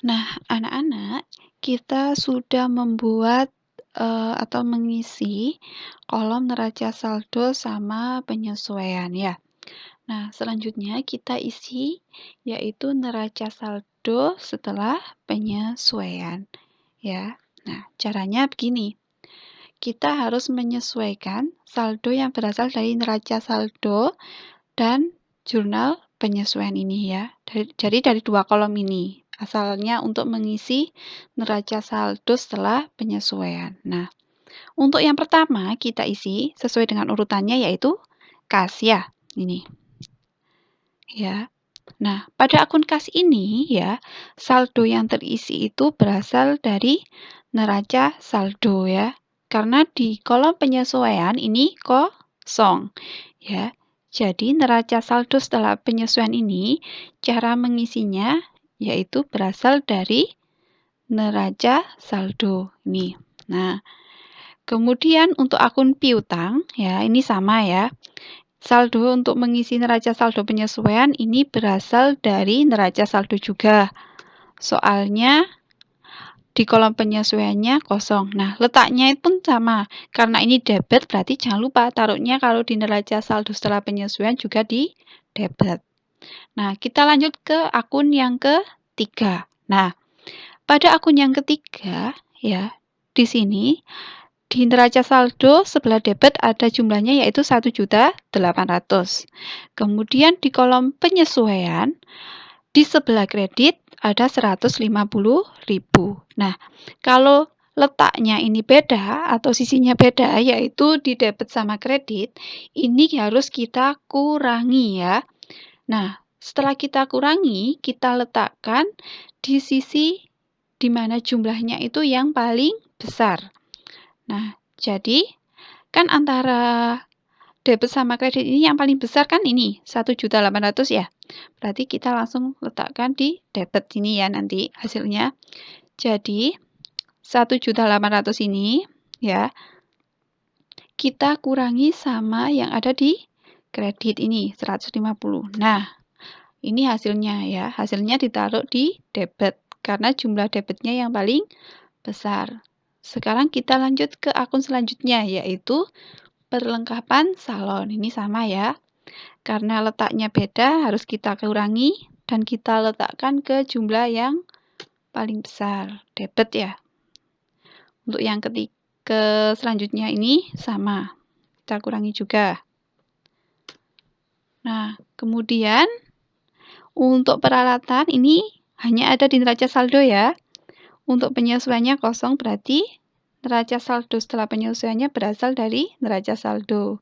Nah, anak-anak, kita sudah membuat atau mengisi kolom neraca saldo sama penyesuaian ya. Nah, selanjutnya kita isi yaitu neraca saldo setelah penyesuaian ya. Nah, caranya begini. Kita harus menyesuaikan saldo yang berasal dari neraca saldo dan jurnal penyesuaian ini ya. Jadi dari dua kolom ini. Asalnya untuk mengisi neraca saldo setelah penyesuaian. Nah, untuk yang pertama kita isi sesuai dengan urutannya yaitu kas ya. Ini. Ya. Nah, pada akun kas ini ya, saldo yang terisi itu berasal dari neraca saldo ya. Karena di kolom penyesuaian ini kosong ya. Jadi neraca saldo setelah penyesuaian ini cara mengisinya yaitu berasal dari neraca saldo ini. Nah, kemudian untuk akun piutang ya ini sama ya. Saldo untuk mengisi neraca saldo penyesuaian ini berasal dari neraca saldo juga. Soalnya di kolom penyesuaiannya kosong. Nah, letaknya pun sama. Karena ini debit, berarti jangan lupa taruhnya kalau di neraca saldo setelah penyesuaian juga di debit. Nah, kita lanjut ke akun yang ketiga. Nah, pada akun yang ketiga, ya, di sini di neraca saldo sebelah debit ada jumlahnya yaitu 1.800.000. Kemudian di kolom penyesuaian di sebelah kredit ada 150.000. Nah, kalau letaknya ini beda atau sisinya beda yaitu di debit sama kredit, ini harus kita kurangi ya. Nah, setelah kita kurangi, kita letakkan di sisi di mana jumlahnya itu yang paling besar. Nah, jadi kan antara debit sama kredit ini yang paling besar kan ini 1.800.000 ya. Berarti kita langsung letakkan di debit ini ya nanti hasilnya. Jadi 1.800.000 ini ya kita kurangi sama yang ada di kredit ini 150. Nah, ini hasilnya ya. Hasilnya ditaruh di debit karena jumlah debitnya yang paling besar. Sekarang kita lanjut ke akun selanjutnya yaitu perlengkapan salon. Ini sama ya. Karena letaknya beda harus kita kurangi dan kita letakkan ke jumlah yang paling besar, debit ya. Untuk yang ketiga selanjutnya ini sama. Kita kurangi juga. Nah, kemudian untuk peralatan ini hanya ada di neraca saldo ya. Untuk penyesuaiannya kosong berarti neraca saldo setelah penyesuaiannya berasal dari neraca saldo.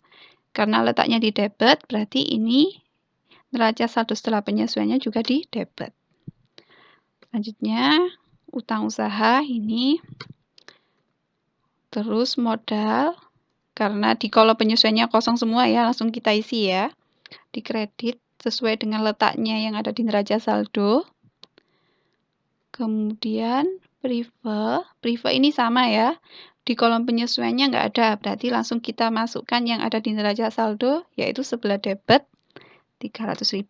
Karena letaknya di debit, berarti ini neraca saldo setelah penyesuaiannya juga di debit. Selanjutnya, utang usaha ini. Terus modal, karena di kolom penyesuaiannya kosong semua ya, langsung kita isi ya. Di kredit, sesuai dengan letaknya yang ada di neraca saldo. Kemudian, prive ini sama ya. Di kolom penyesuaiannya nggak ada, berarti langsung kita masukkan yang ada di neraca saldo, yaitu sebelah debit 300.000.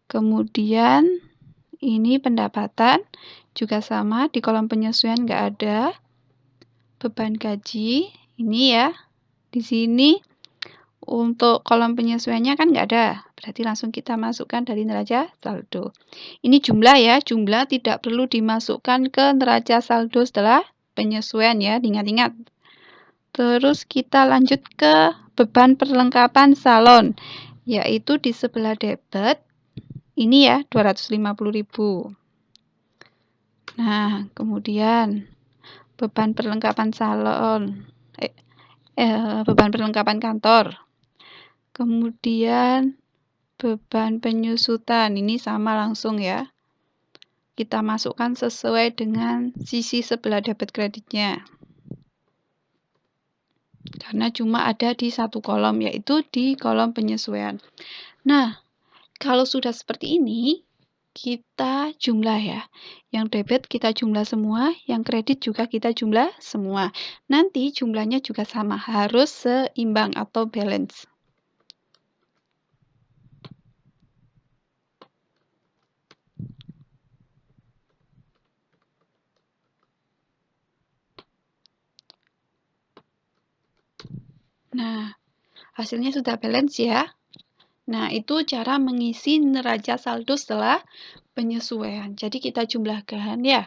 Kemudian ini pendapatan juga sama, di kolom penyesuaian nggak ada. Beban gaji ini ya, di sini untuk kolom penyesuaiannya kan nggak ada, berarti langsung kita masukkan dari neraca saldo. Ini jumlah ya, jumlah tidak perlu dimasukkan ke neraca saldo setelah penyesuaian ya, ingat-ingat. Terus kita lanjut ke beban perlengkapan salon, yaitu di sebelah debit, ini ya 250.000. Nah, kemudian beban perlengkapan salon, beban perlengkapan kantor. Kemudian beban penyusutan, ini sama langsung ya. Kita masukkan sesuai dengan sisi sebelah debit kreditnya. Karena cuma ada di satu kolom, yaitu di kolom penyesuaian. Nah, kalau sudah seperti ini, kita jumlah ya. Yang debit kita jumlah semua, yang kredit juga kita jumlah semua. Nanti jumlahnya juga sama, harus seimbang atau balance. Nah, hasilnya sudah balance ya. Nah, itu cara mengisi neraca saldo setelah penyesuaian. Jadi kita jumlahkan ya,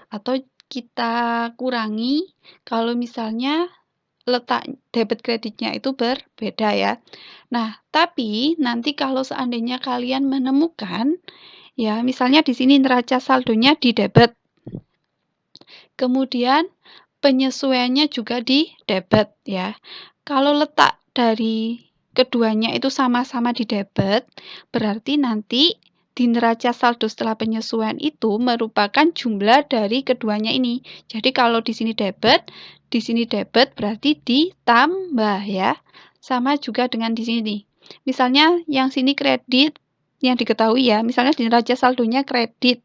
atau kita kurangi kalau misalnya letak debit kreditnya itu berbeda ya. Nah, tapi nanti kalau seandainya kalian menemukan ya, misalnya di sini neraca saldonya di debit, kemudian penyesuaiannya juga di debit ya. Kalau letak dari keduanya itu sama-sama di debit, berarti nanti di neraca saldo setelah penyesuaian itu merupakan jumlah dari keduanya ini. Jadi kalau di sini debit berarti ditambah ya. Sama juga dengan di sini. Misalnya yang sini kredit, yang diketahui ya, misalnya di neraca saldonya kredit.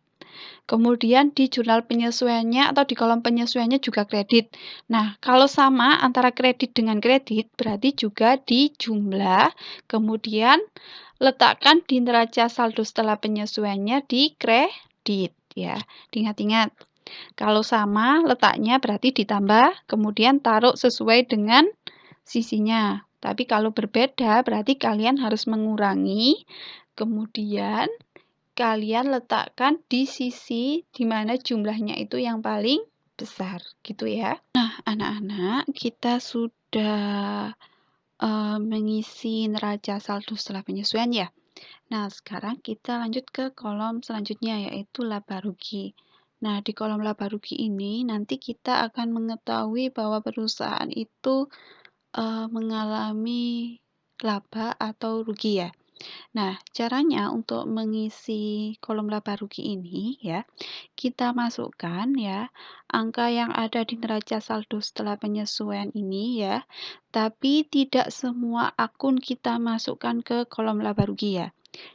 Kemudian di jurnal penyesuaiannya atau di kolom penyesuaiannya juga kredit. Nah, kalau sama antara kredit dengan kredit, berarti juga dijumlah, kemudian letakkan di neraca saldo setelah penyesuaiannya di kredit ya. Diingat-ingat. Kalau sama letaknya berarti ditambah, kemudian taruh sesuai dengan sisinya. Tapi kalau berbeda berarti kalian harus mengurangi, kemudian kalian letakkan di sisi di mana jumlahnya itu yang paling besar, gitu ya. Nah, anak-anak, kita sudah mengisi neraca saldo setelah penyesuaian ya. Nah, sekarang kita lanjut ke kolom selanjutnya, yaitu laba rugi. Nah, di kolom laba rugi ini nanti kita akan mengetahui bahwa perusahaan itu mengalami laba atau rugi ya. Nah, caranya untuk mengisi kolom laba rugi ini ya, kita masukkan ya angka yang ada di neraca saldo setelah penyesuaian ini ya, tapi tidak semua akun kita masukkan ke kolom laba rugi ya.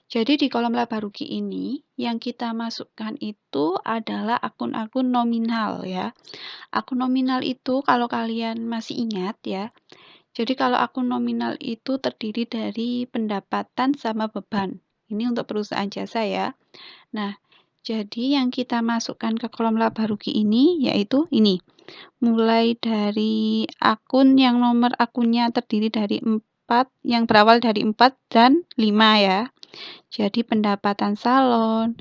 Jadi di kolom laba rugi ini yang kita masukkan itu adalah akun-akun nominal ya. Akun nominal itu kalau kalian masih ingat ya, jadi kalau akun nominal itu terdiri dari pendapatan sama beban. Ini untuk perusahaan jasa ya. Nah, jadi yang kita masukkan ke kolom laba rugi ini yaitu ini. Mulai dari akun yang nomor akunnya terdiri dari 4, yang berawal dari 4 dan 5 ya. Jadi pendapatan salon,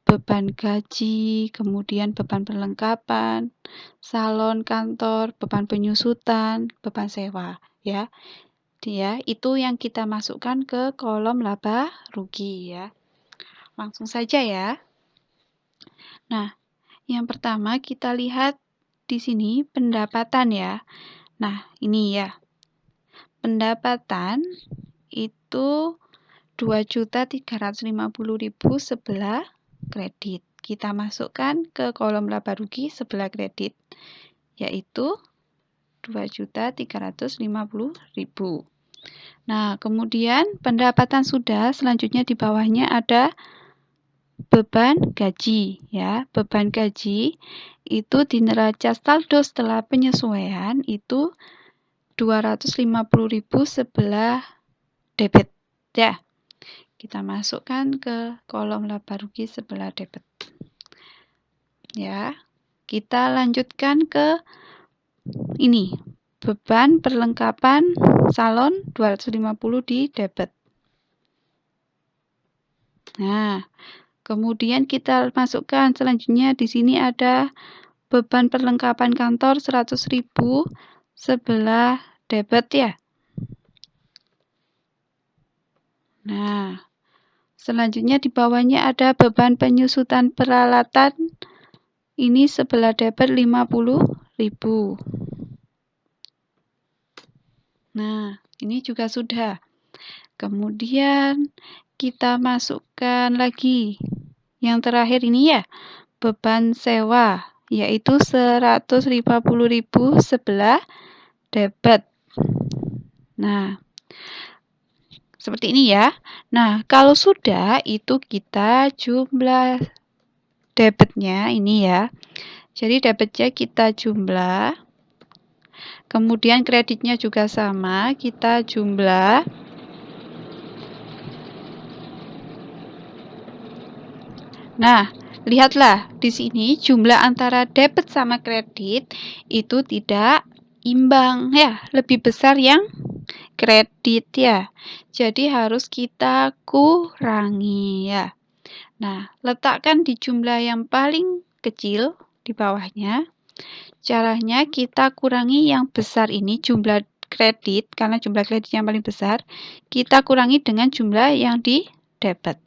beban gaji, kemudian beban perlengkapan, salon kantor, beban penyusutan, beban sewa ya. Itu yang kita masukkan ke kolom laba rugi ya. Langsung saja ya. Nah, yang pertama kita lihat di sini pendapatan ya. Nah, ini ya. Pendapatan itu 2.350.000 sebelah kredit. Kita masukkan ke kolom laba rugi sebelah kredit, yaitu 2.350.000. Nah, kemudian pendapatan sudah, selanjutnya di bawahnya ada beban gaji ya. Beban gaji itu di neraca saldo setelah penyesuaian itu 250.000 sebelah debit ya. Kita masukkan ke kolom laba rugi sebelah debit. Ya. Kita lanjutkan ke ini. Beban perlengkapan salon 250 di debit. Nah, kemudian kita masukkan selanjutnya di sini ada beban perlengkapan kantor 100.000 sebelah debit ya. Nah, selanjutnya di bawahnya ada beban penyusutan peralatan, ini sebelah debit 50.000. Nah, ini juga sudah. Kemudian kita masukkan lagi yang terakhir ini ya, beban sewa, yaitu 150.000 sebelah debit. Nah, seperti ini ya. Nah, kalau sudah itu kita jumlah debitnya ini ya. Jadi debitnya kita jumlah. Kemudian kreditnya juga sama, kita jumlah. Nah, lihatlah di sini jumlah antara debit sama kredit itu tidak imbang ya, lebih besar yang kredit ya. Jadi harus kita kurangi ya. Nah, letakkan di jumlah yang paling kecil di bawahnya. Caranya kita kurangi yang besar ini jumlah kredit, karena jumlah kredit yang paling besar, kita kurangi dengan jumlah yang di debit.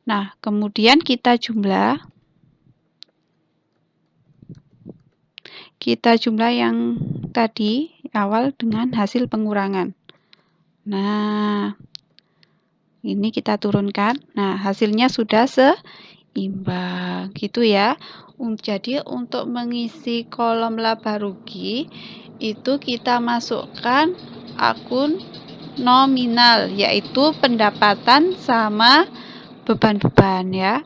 Nah, kemudian kita jumlah yang tadi awal dengan hasil pengurangan. Nah, ini kita turunkan. Nah, hasilnya sudah seimbang, gitu ya. Jadi, untuk mengisi kolom laba rugi, itu kita masukkan akun nominal, yaitu pendapatan sama beban-beban ya.